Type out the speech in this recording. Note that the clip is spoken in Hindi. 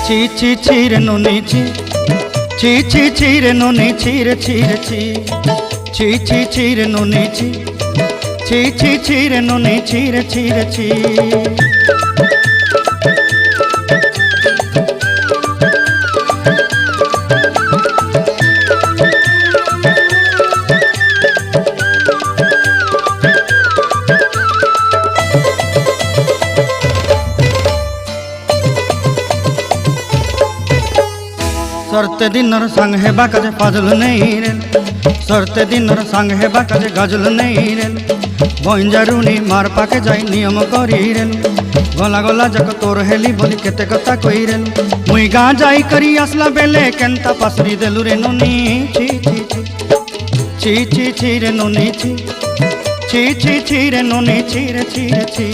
ছি ছি ছি রে নুনি ছি, ছি ছি ছি রে নুনি ছি রে ছি রে ছি, ছি ছি ছি রে নুনি ছি, ছি ছি ছি রে নুনি ছি রে ছি রে ছি। सरते दिनर संग हेबा काजे फाजल नहीं रेल, सरते दिनर संग हेबा काजे गाजल नहीं रेल, बंजारुनी मार पाके जाई नियम करी रेल, गला गला जक तोर हेली बोली केते कथा कई रेल, मुई गाँ जाई करी आसला बेले केंता पासरी देलु रे नुनी ची ची ची ची ची ची रे नुनी ची, ची ची ची रे नुनी ची रे ची रे ची।